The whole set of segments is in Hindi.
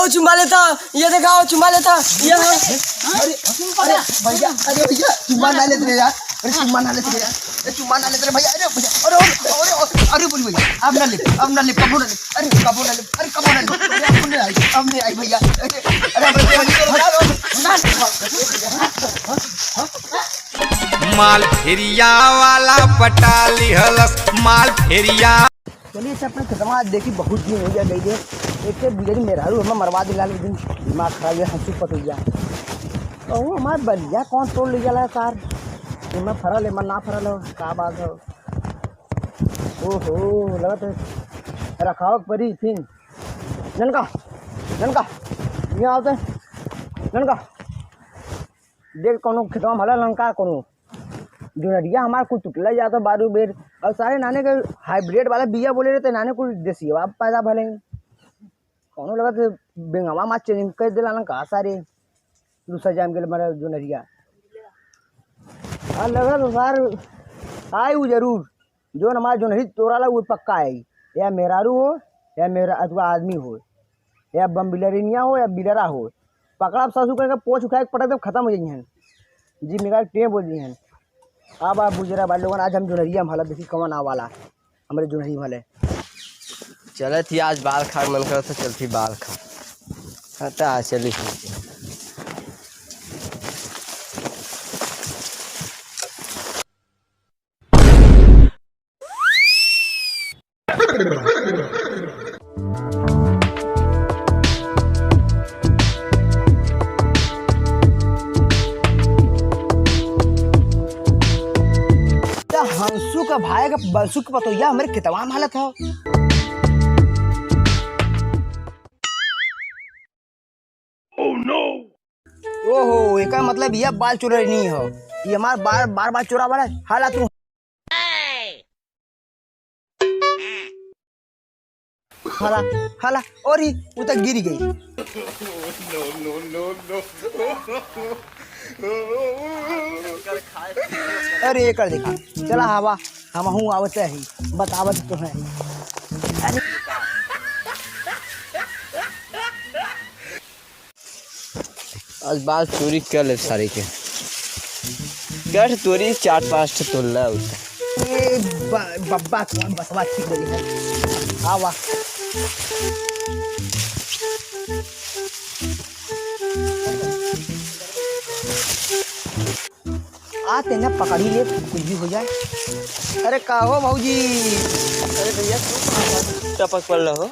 चुमा लेता, ये देखा चुमा लेता। ये अरे भैया, अरे भैया चुमा ना लेते यार, अरे चुमा ना लेते यार, अरे चुमा ना लेते भैया, अरे भैया, अरे बोल भैया अब ना ले, कबो ना ले, अरे कबो ना ले, अरे कबो ना ले, अब नहीं आई भैया, माल फेरिया वाला पटाली हलस माल फेरिया। चलिए अच्छा अपने खतमा देखी बहुत दिन हो गया गई थे एक बुझे मेहरारू हमें मरवा दिला दिन दिमाग खराब गया हंसू पत हो गया तो वो हमारे बलिया कौन तोड़ ले जाला कार मैं फरल है मैं ना फरल हो क्या बात है। ओहो लगत है रखाव परी फिर ननका ननका यहाँ आते ननका देख कोनो खतमा भला लंका कोनो जुनरिया हमारा कुछ टुटला जाता बारू बेर और सारे नाने के हाइब्रिड वाला बिया बोले रहते नाने कुछ देसी अब पैदा भले कौनो लगा बेंगवा माँ चेंज कर दिला ना कहा सारे दूसरा जाम के मेरा जुनरिया हाँ लगा तो सार आए वो जरूर जो हमारा जुनरी तोड़ा ला वो पक्का है या मेहरारू हो या मेरा अथवा आदमी हो या बम बिलरिनिया हो या बिलरा हो पकड़ा सासू करके पोछ उठा के पटक खत्म हो जाइए जी मेरा टेम बोल दी हैं अब आप गुजरा भाई लोगों आज हम जुनरिया भला देखी कौन आ वाला हमारे जुनरी भले चले थी आज बाल खा मन कर तो चलती बाल खा हटा चली हंसू का भाई का बंसू का पतोया हमारे कितवा हालत हो ओहो एक मतलब यह बाल चोरी नहीं हो ये हमारा बार बार बार चोरा वाला हाला तू हाला हाला और ही वो तक गिर गई अरे ये कर देखा चला हवा हम हूँ आवत है बतावत तो है आज बाल चोरी कर ले सारे के कर चोरी 4-5 तोड़ना बब्बा कौन बसवा ठीक बोली है आवा आते ना पकड़ी ले कुछ भी हो जाए। अरे कहो भाऊजी अरे भैया टपक पड़ रहा हो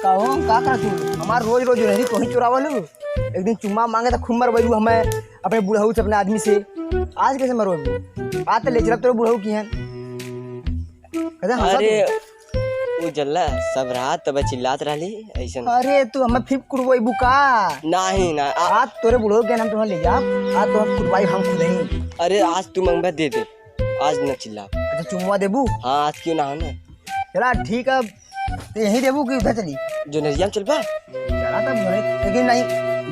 कहो का कर तू हमार रोज रोज नहीं तो ही चुरावा लो एक दिन चुम्मा मांगे तो खुम्मर बैलू हमें अपने बुढ़ऊ से अपने आदमी से आज कैसे मरो आज तो ले चल तेरे बुढ़ऊ की हैं अरे वो जल्ला सब रात तब चिल्लात रही ऐसा अरे तू हमें फिर कुड़वाई बुका नहीं ना आज तोरे बुढ़ऊ के नाम तुम्हें ले जा आज तो हम कुड़वाई हम खुद ही अरे आज तू मंगवा दे दे आज न चिल्ला अच्छा चुम्मा देबू हाँ आज क्यों ना हो ना चला ठीक है यहीं देबू कि उधर चली जो नरिया में चल पा चला तब लेकिन नहीं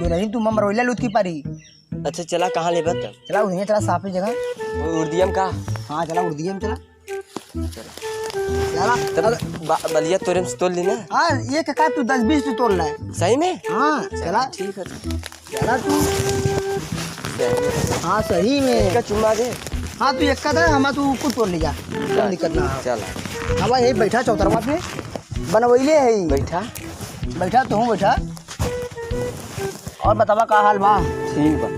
जो नहीं तू मरोइला लुत्ती पारी अच्छा चला कहाँ ले बता चला उन्हें चला साफ जगह उर्दियम का हाँ चला उर्दियम चला बलिया तोरे से तोड़ लेना हाँ ये का तू 10-20 तू तोड़ है सही में हाँ चला ठीक है चला तू हाँ सही में का चुम्मा दे हाँ तू एक का था हम तू कुछ तोड़ ले जा कोई दिक्कत ना चला हवा यही बैठा चौतरवा पे बनवैले है बैठा बैठा तू बैठा और बतावा का हाल बा ठीक बा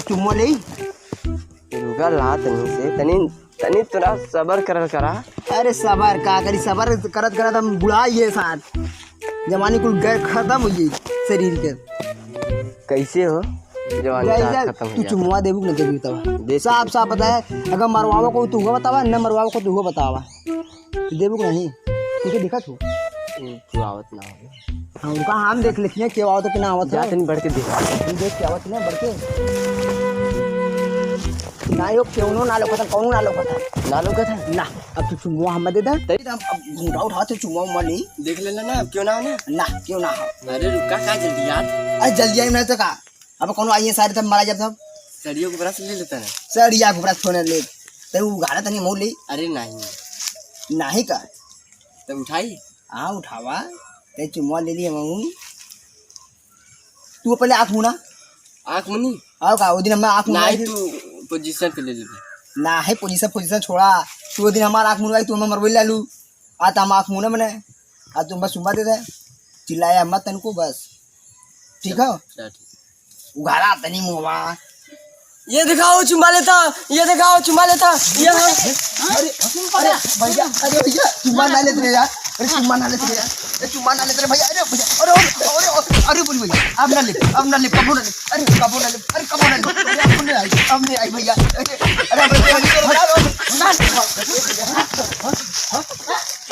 चुम्मा ले रुका ला तनी से तनी तोरा सबर करा अरे सबर का करी सबर करत हम बुढ़ा ये साथ जवानी कुल गए खत्म हो गई शरीर के कैसे हो जवानी खत्म तू चुम्मा देबू न देबू तब साफ साफ पता है अगर मरवावा को तू बतावा न मरवावा को तू बतावा देबू नहीं ठीक है दिखा तू आवत ना हो हाँ उनका हम देख लिखने क्या आवत कि ना आवत जा तनी बढ़ के देख के आवत ना बढ़ के ना यो क्यों ना लोकता कौन ना लोकता ना अब तू चुम्मा हम दे दे तेरी अब मुंडा उठा तो चुम्मा मली देख लेना ना क्यों ना हो ना क्यों ना अरे रुका का जल्दी यार अरे जल्दी आई मैं तो का अब कौन आइए सारे तब मारा जब सब सड़ियों को ब्रश ले लेता है सड़िया को ब्रश छोड़ने ले तो उगाड़ा तनी मोल ले अरे नहीं नहीं का तब उठाई हाँ उठावा ते चुम्मा ले लिया मऊ तू पहले आँख मुना आँख मुनी आओ का वो दिन हमें आँख मुनाई नहीं तू पोजीशन पे ले ले ना है पोजीशन छोड़ा तू वो दिन हमारा आँख मुनवाई तू हमें मरवई ला लू आज हम आँख मुने मने आज तुम बस सुमा दे दे चिल्लाया मत तनको बस ठीक है उघाड़ा तनी मुँहवा ये दिखाओ चुमा लेता ये दिखाओ चुमा लेता ये अरे भैया चुम्मा ना लेते रे यार अरे चुम्मा ना लेते रे यार अरे चुम्मा ना लेते रे भैया अरे भैया अरे बोल भैया अब ना ले कबो ना ले अरे कबो ना ले अब नहीं आई भैया अरे